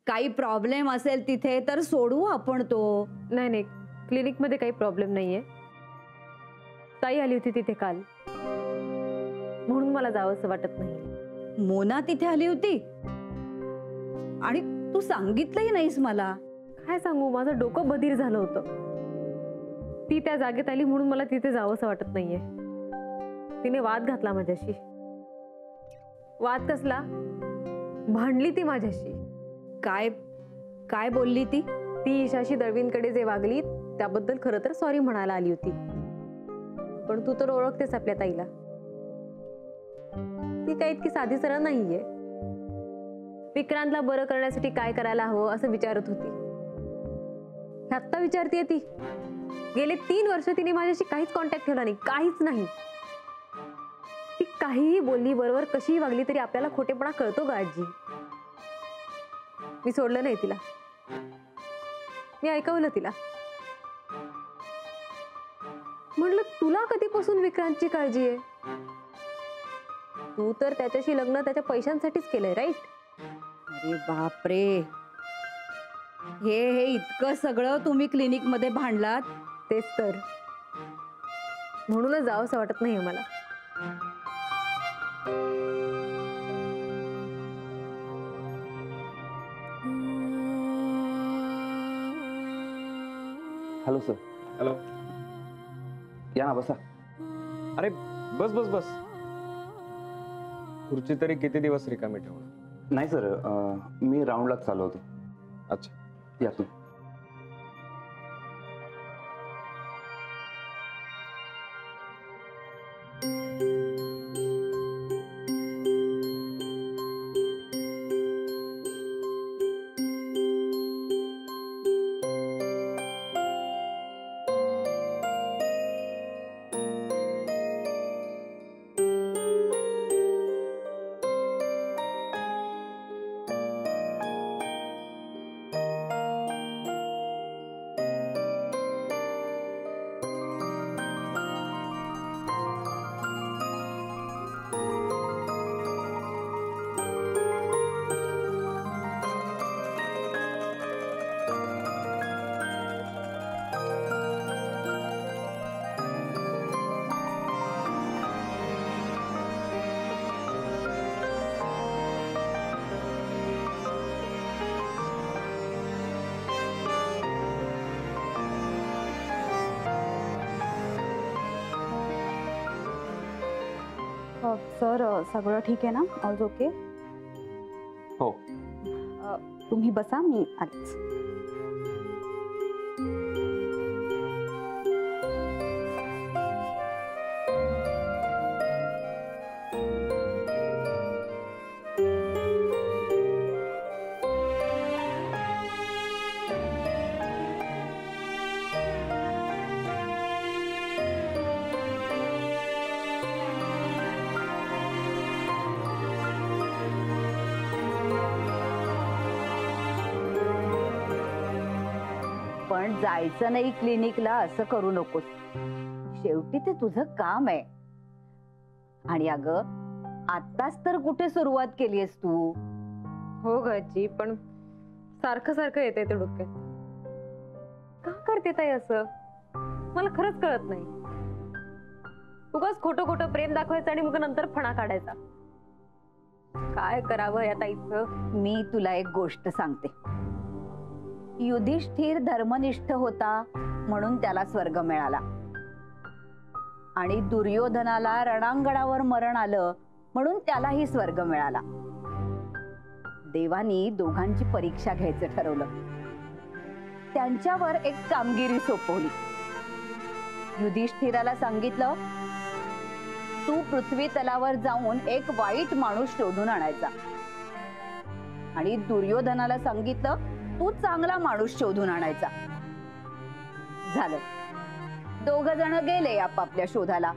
काही प्रॉब्लेम असेल तिथे तर सोडवू आपण तो. नाही नाही, क्लिनिक मध्ये काही प्रॉब्लेम नाहीये. ताई आली होती तिथे काल, म्हणून मला जावंसं वाटत नाही. मोना तिथे आली होती आणि तू सांगितलंही नाहीस मला. काय सांगू, माझं डोकं बधीर झालं होतं. ती त्या जागेत आली म्हणून मला तिथे जावंसं वाटत नाहीये. तिने वाद घातला माझ्याशी. वाद कसला, भांडली ती माझ्याशी. काय काय बोलली ती? ती ईशाशी दळवींकडे जे वागली त्याबद्दल खरं तर सॉरी म्हणायला आली होती. पण तू तर ओळखतेस आपल्या ताईला, ती काही इतकी साधी सरळ नाहीये. विक्रांतला बरं करण्यासाठी काय करायला हवं असं विचारत होती. आत्ता विचारतीये ती. गेले 3 वर्ष तिने माझ्याशी काहीच कॉन्टॅक्ट ठेवला नाही, काहीच नाही. ती काहीही बोलली, बरोबर कशीही वागली तरी आपल्याला खोटेपणा कळतो ग आजी. मी सोडलं नाही तिला, मी ऐकवलं तिला. म्हणलं तुला कधीपासून विक्रांतची काळजी आहे? तू तर त्याच्याशी लग्न त्याच्या पैशांसाठीच केलंय, राईट? अरे बापरे, हे इतकं सगळं तुम्ही क्लिनिक मध्ये भांडलात? तेच तर, म्हणूनच जावंसं वाटत नाहीये मला. Hello sir. हॅलो. या ना, बसा. अरे बस बस बस. खुर्ची तरी किती दिवस रिकामी ठेवणार? नाही सर, मी राऊंडलाच चालू होतो. अच्छा, या तू. सर, सगळं ठीक आहे ना? All okay? हो. तुम्ही बसा, मी आलीच. पण जायचं नाही क्लिनिकला असं करू नकोस. शेवटी ते तुझं काम आहे. आणि अगं, आत्ताच तर कुठे सुरुवात केलीयस तू? हो ग आजी, पण सारखं सारखं येतंय ते डोक्यात. का करते ताई असं? मला खरंच कळत नाही. उगाच खोटं खोटं प्रेम दाखवायचं आणि मग नंतर फणा काढायचा. काय करावं या ताईचं? मी तुला एक गोष्ट सांगते. युधिष्ठिर धर्मनिष्ठ होता म्हणून त्याला स्वर्ग मिळाला, आणि दुर्योधनाला रणांगणावर मरण आलं म्हणून त्यालाही स्वर्ग मिळाला. देवानी दोघांची परीक्षा घ्यायचं ठरवलं. त्यांच्यावर एक कामगिरी सोपवली. युधिष्ठिराला सांगितलं, तू पृथ्वी तलावर जाऊन एक वाईट माणूस शोधून आणायचा. आणि दुर्योधनाला सांगितलं, तू चांगला माणूस शोधून आणायचा. झालं, दोघ जण गेले आपापल्या शोधाला.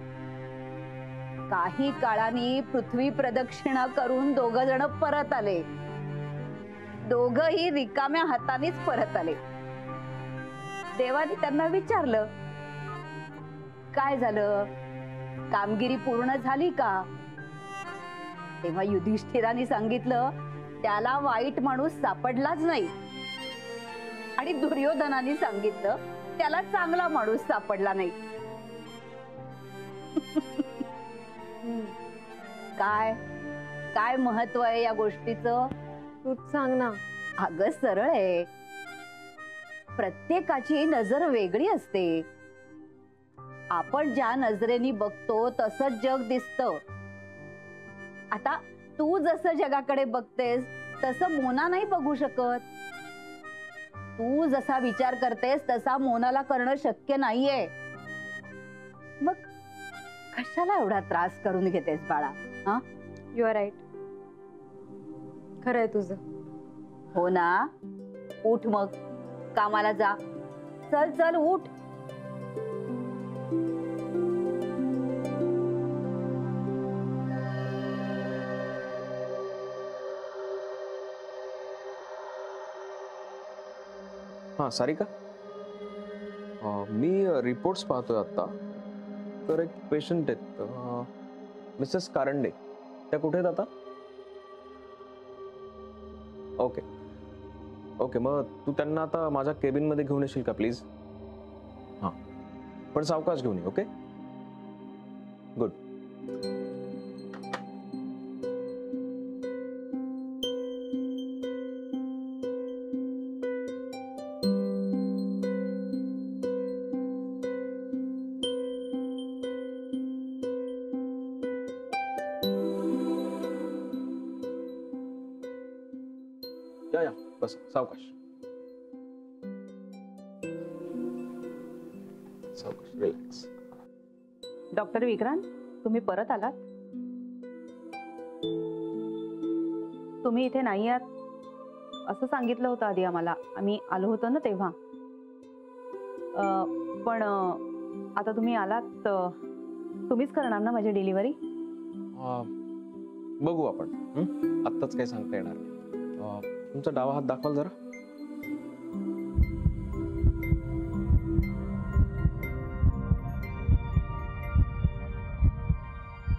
काही काळाने पृथ्वी प्रदक्षिणा करून दोघ जण परत आले. दोघही रिकाम्या हातानेच परत आले. देवाने त्यांना विचारलं, काय झालं, कामगिरी पूर्ण झाली का? तेव्हा युधिष्ठिराने सांगितलं, त्याला वाईट माणूस सापडलाच नाही आणि दुर्योधनाने सांगितलं त्याला चांगला माणूस सापडला नाही. काय काय महत्व आहे या गोष्टीचं? तूच सांग ना. अगं सरळ आहे. प्रत्येकाची नजर वेगळी असते. आपण ज्या नजरेने बघतो तसंच जग दिसतं. आता तू जसं जगाकडे बघतेस तसं मोना नाही बघू शकत. तू जसा विचार करतेस तसा मोनाला करणं शक्य नाहीये. मग कशाला एवढा त्रास करून घेतेस बाळा? हा, यू आर राईट. खरंय तुझं. हो ना. उठ मग, कामाला जा. चल चल उठ. हां सारिका, मी रिपोर्ट्स पाहतोय आत्ता. तर एक पेशंट आहेत, मिसेस कारंडे. त्या कुठे आहेत आता? ओके ओके, मग तू त्यांना आता माझ्या केबिनमध्ये घेऊन येशील का प्लीज? हां, पण सावकाश घेऊन ये. Okay, good. या बस, सावकाश सावकाश, रिलॅक्स. डॉक्टर विक्रांत, तुम्ही परत आलात? तुम्ही इथे नाही आहात असं सांगितलं होतं आधी आम्हाला. आम्ही आलो होतो ना तेव्हा. पण आता तुम्ही आलात, तुम्हीच करणार ना माझी डिलिव्हरी? बघू आपण. आत्ताच काही सांगता येणार नाही. तुमचा डावा हात दाखवाल जरा.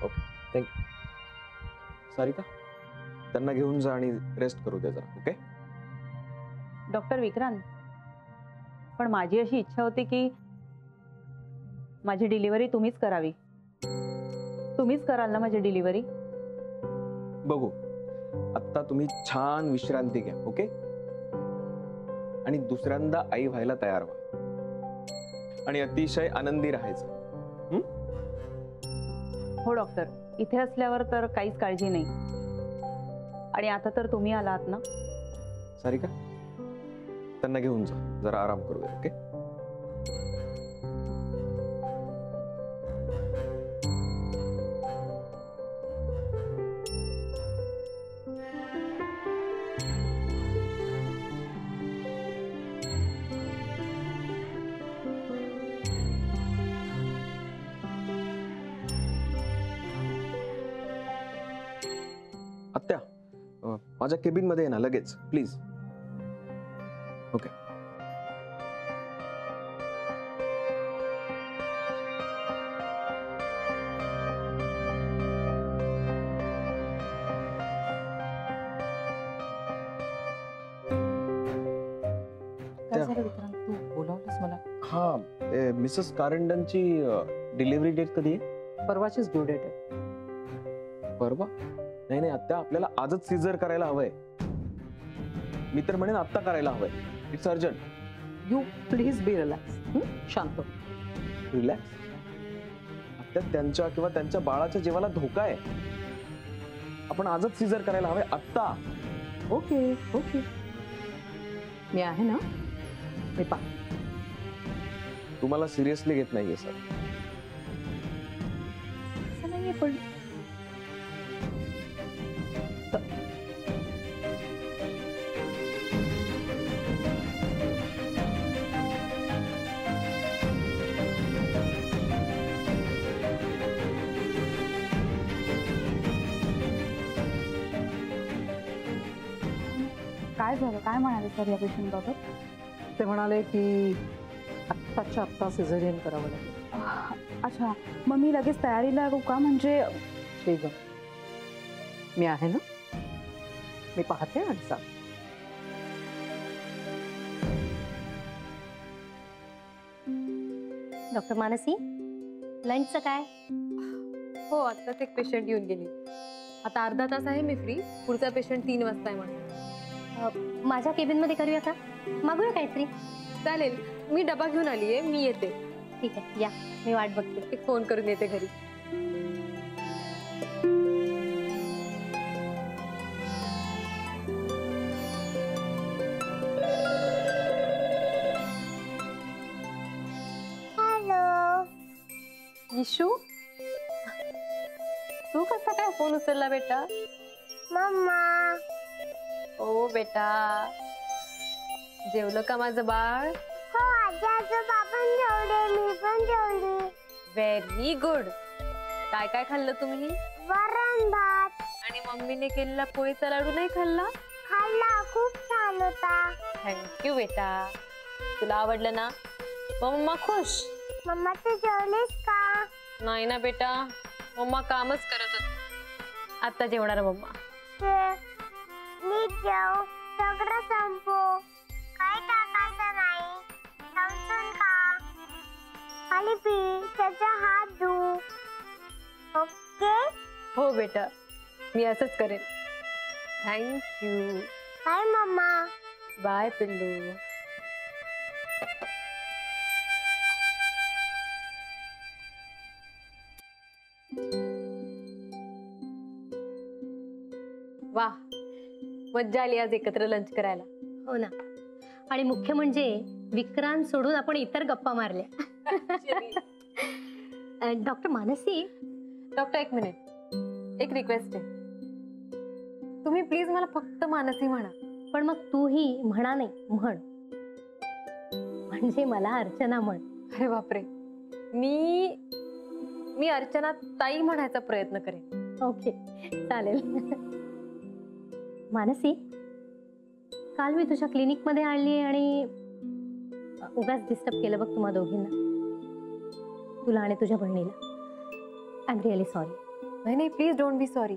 Okay, thank you. सारिका, त्यांना घेऊन जा आणि रेस्ट करू दे जरा. ओके. डॉक्टर विक्रांत, पण माझी अशी इच्छा होती की माझी डिलिव्हरी तुम्हीच करावी. तुम्हीच कराल ना माझी डिलिव्हरी? बघू. आत्ता तुम्ही छान विश्रांती घ्या. ओके, आणि दुसऱ्यांदा आई व्हायला तयार व्हा आणि अतिशय आनंदी राहायचं. हो डॉक्टर, इथे असल्यावर तर काहीच काळजी नाही. आणि आता तर तुम्ही आलात ना. सारिका, त्यांना घेऊन जा, जरा आराम करू दे. ओके. आत्या, माझ्या केबिन मध्ये ये ना लगेच प्लीज. ओके. काय झालं विक्रांत, तू बोलावलंस मला? हा, मिसेस कारंडनची डिलिव्हरी डेट कधी आहे? परवाचीच ड्यू डेट आहे. परवा? नाही नाही आत्या, आपल्याला आजच सीझर करायला हवंय. मी तर म्हणेन आत्ता करायला हवंय. It's urgent. You please be relax. शांत हो. रिलॅक्स? आत्या, त्यांच्या किंवा त्यांच्या बाळाच्या जीवाला धोका आहे. आपण आजच सीझर करायला हवंय, आत्ता. ओके ओके, मी आहे ना. मी पा तुम्हाला सिरियसली घेत नाहीये सर. असं नाहीये पण काय झालं? काय म्हणाले सर या पेशंट बाबत? ते म्हणाले की आत्ताच्या आत्ता सिझेरियन करावं लागेल. अच्छा, मग मी लगेच तयारीला लागू का? म्हणजे ठीक आहे, मी आहे ना. मी पाहते आणि सांग. डॉक्टर मानसी, लंचचं काय? हो, आत्ताच एक पेशंट येऊन गेली. आता अर्धा तास आहे मी फ्री. पुढचा पेशंट 3 वाजता आहे म्हणून. माझ्या केबिन मध्ये करूया का? मागूया काहीतरी. चालेल, मी डबा घेऊन आलीये, मी येते. ठीक आहे, या, मी वाट बघते. एक फोन करून येते घरी. इशू, तू कसा काय फोन उचलला बेटा? मम्मा. ओ बेटा, जेवलं का माझं बाळ? हो आजी आजोबा पण जेवले, मी पण जेवली. Very good. काय काय खाल्लं तुम्ही? वरण भात. आणि मम्मीने केलेला पोळीचा लाडू नाही खाल्ला? खाल्ला, खूप छान होता. थँक्यू बेटा. तुला आवडलं ना? मम्मा खुश? मम्मा तू जेवलीस का? नाही ना बेटा, मम्मा कामच करत होती. आता जेवणार मम्मा. नीट जेव, सगळं संपो. काय टाकायचं नाही, समजून का? खाली पी, त्याचा हात धु. ओके? हो बेटा, मी असंच करेन. थँक्यू. Bye mamma. बाय पिल्लू. वाह, मज्जा आली आज एकत्र लंच करायला. हो ना. आणि मुख्य म्हणजे विक्रांत सोडून आपण इतर गप्पा मारल्या. डॉक्टर मानसी. डॉक्टर, एक मिनिट, एक रिक्वेस्ट आहे. तुम्ही प्लीज मला फक्त मानसी म्हणा. पण मग तूही म्हणा नाही, म्हण. म्हणजे मला अर्चना म्हण. अरे बापरे, मी अर्चना ताई म्हणायचा प्रयत्न करेन. ओके, चालेल. मानसी, काल मी तुझ्या क्लिनिक मध्ये आणली आणि उगाच डिस्टर्ब केलं बघ तुम्हा दोघींना, तुला आणि तुझ्या बहिणीला. I am really sorry. नाही, प्लीज डोंट बी सॉरी.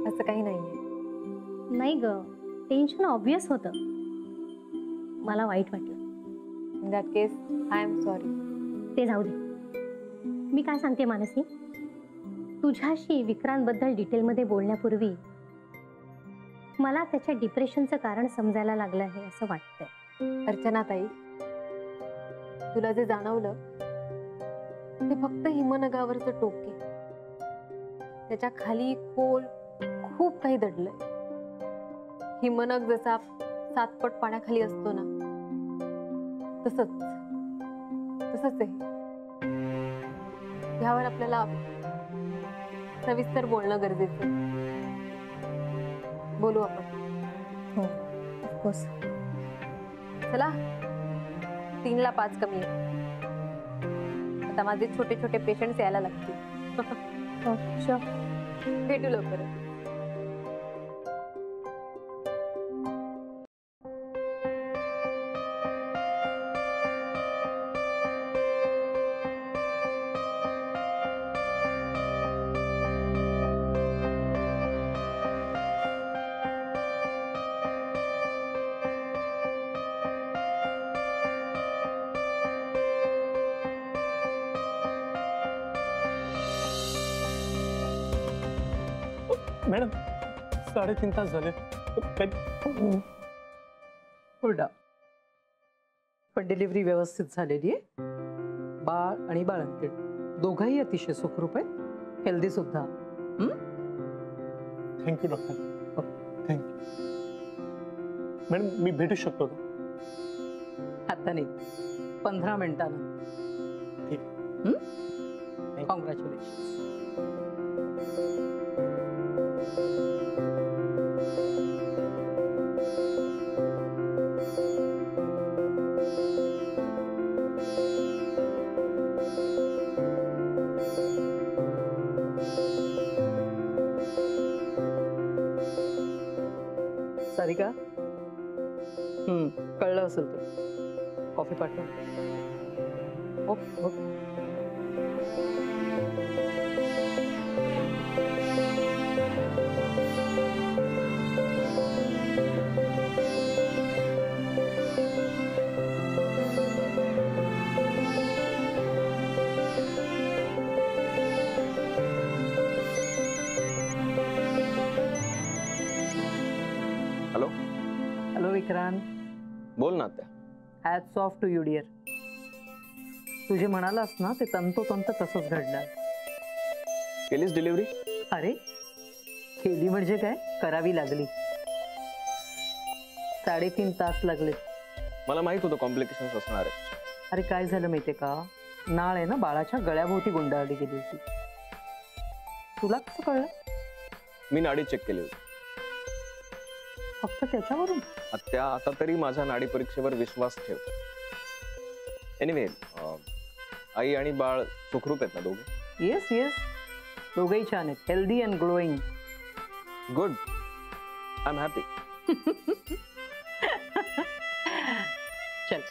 असं काही नाहीये. नाही ग, टेन्शन ऑब्वियस होतं. मला वाईट वाटलं. In that case I am sorry. ते जाऊ दे. मी काय सांगते मानसी, तुझ्याशी विक्रांत बद्दल डिटेलमध्ये बोलण्यापूर्वी मला त्याच्या डिप्रेशनचं कारण समजायला लागलं आहे असं वाटतंय. अर्चना ताई, तुला जे जाणवलं ते फक्त हिमनगावरचं टोक आहे. त्याच्या खाली खोल खूप काही दडलंय. हिमनग जसा 7 पट पाण्याखाली असतो ना, तसंच आहे. ह्यावर आपल्याला सविस्तर बोलणं गरजेचं आहे. बोलू आपण. हो, ऑफकोर्स. चला, 3ला 5 कमी आहे. आता माझे छोटे छोटे पेशंट्स यायला लागतील. हो, शुअर. भेटू लवकर. मॅडम 3.5 तास झाले. हुरडा. पण डिलिव्हरी व्यवस्थित झालेली आहे. बाळ आणि बाळंतीण दोघंही अतिशय सुखरूप आहेत, हेल्दी सुद्धा. Thank you doctor. थँक्यू. मॅडम मी भेटू शकतो का? आता नाही, 15 मिनिटांनंतर. ठीक. कॉंग्रॅच्युलेशन. सारिका, कळलं असेल तर कॉफी पाठव. ओके. हॅलो विक्रांत. बोल ना आत्या. Hats off to you dear. तू जे म्हणालास ना ते तंतोतंत तसंच घडलं. केलीस डिलिव्हरी? अरे केली म्हणजे काय, करावी लागली. 3.5 तास लागले. मला माहित होतं कॉम्प्लिकेशन्स असणार आहे. अरे काय झालं माहितीये का, नाळ आहे ना बाळाच्या गळ्याभोवती गुंडाळली गेली होती. तुला कसं कळलं? मी नाडी चेक केली होती. फक्त त्याच्यावरून? आत्या आता तरी माझ्या नाडी परीक्षेवर विश्वास ठेव. एनिवे, आई आणि बाळ सुखरूप आहेत ना दोघे? येस येस, दोघेही छान आहेत, healthy and glowing. Good, I am happy. चल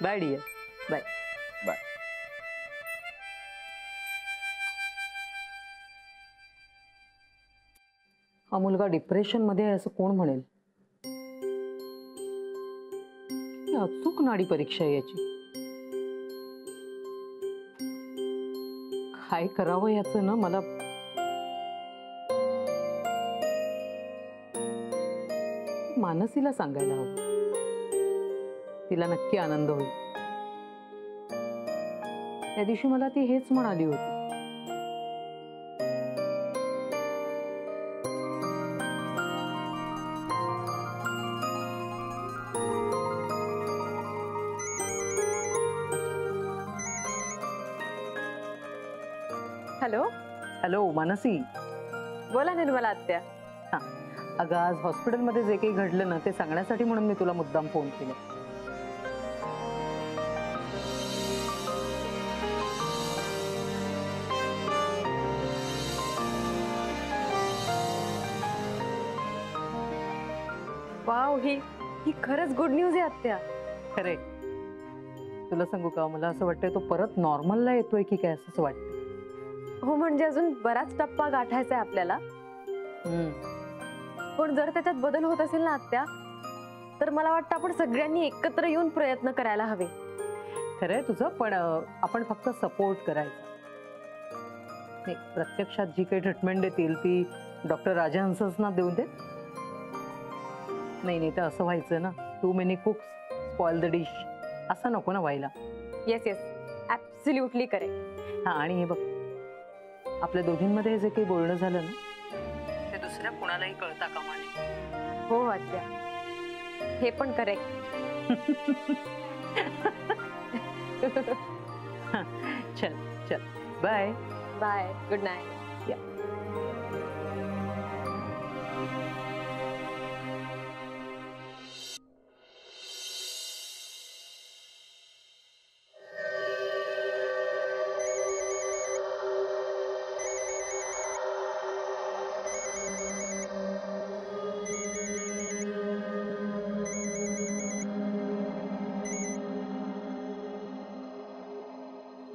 बाय डिअर, बाय बाय. हा मुलगा डिप्रेशन मध्ये आहे असं कोण म्हणेल? ही अचूक नाडी परीक्षा आहे याची. काय करावं याचं ना मला. मानसीला सांगायला हवं, तिला नक्की आनंद होईल. त्या दिवशी मला ती हेच म्हणाली होती. हॅलो. हॅलो मानसी. बोला निर्मला आत्या. अगं आज हॉस्पिटलमध्ये जे काही घडलं ना ते सांगण्यासाठी म्हणून मी तुला मुद्दाम फोन केला. वाव, ही खरंच गुड न्यूज आहे आत्या. खरे तुला सांगू का, मला असं वाटतंय तो परत नॉर्मलला येतोय की काय असं वाटतं. हो, म्हणजे अजून बराच टप्पा गाठायचा आहे आपल्याला. पण जर त्याच्यात बदल होत असेल ना आत्या, तर मला वाटतं आपण सगळ्यांनी एकत्र येऊन प्रयत्न करायला हवे. खरंय तुझं, पण आपण फक्त सपोर्ट करायचा. नाही, प्रत्यक्षात जी काही ट्रीटमेंट देतील ती डॉक्टर राजहंसच ना देऊन देत. नाही तर असं व्हायचं ना, too many cooks spoil the dish, असं नको ना व्हायला. Yes yes, absolutely correct. हा, आणि हे बघ, आपल्या दोघींमध्ये जे काही बोलणं झालं ना ते दुसऱ्या कुणालाही कळता कामा नये. हो आत्या, हे पण करेक्ट. चल चल, बाय बाय, गुड नाईट. या.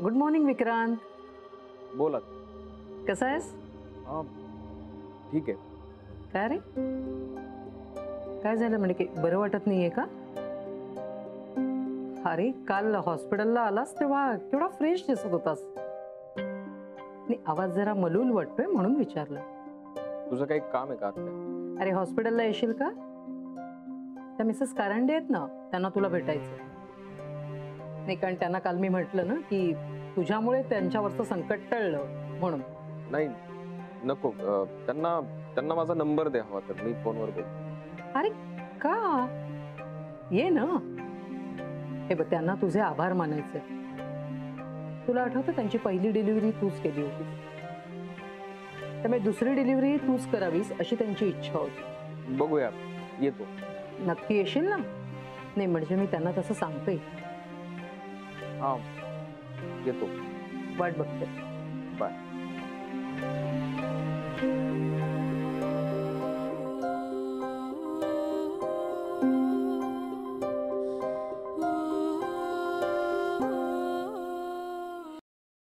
Good morning Vikrant. बोला. कसा आहेस? ठीक आहे. काय रे, काय झालं, म्हणजे की बरं वाटत नाहीये का? अरे काल हॉस्पिटलला आलास तेव्हा केवढा फ्रेश दिसत होतास. नाही, आवाज जरा मलूल वाटतोय म्हणून विचारलं. तुझं काही काम आहे का आत्या? अरे हॉस्पिटलला येशील का? त्या मिसेस कारंडे आहेत ना, त्यांना तुला भेटायचं. नाही, कारण त्यांना काल मी म्हटलं ना की तुझ्यामुळे त्यांच्यावरचं संकट टळलं म्हणून. नाही नको, त्यांना माझा नंबर द्या हवा तर मी फोनवर बोलतो. अरे का, ये ना. हे बघ, त्यांना तुझे आभार मानायचे. तुला आठवतं त्यांची पहिली डिलिव्हरी तूच केली होती, त्यामुळे दुसरी डिलिव्हरी तूच करावीस अशी त्यांची इच्छा होती. बघूया, येतो. नक्की येशील ना? नाही म्हणजे मी त्यांना तसं सांगते. हा, येतो. वाट बघते. बाय.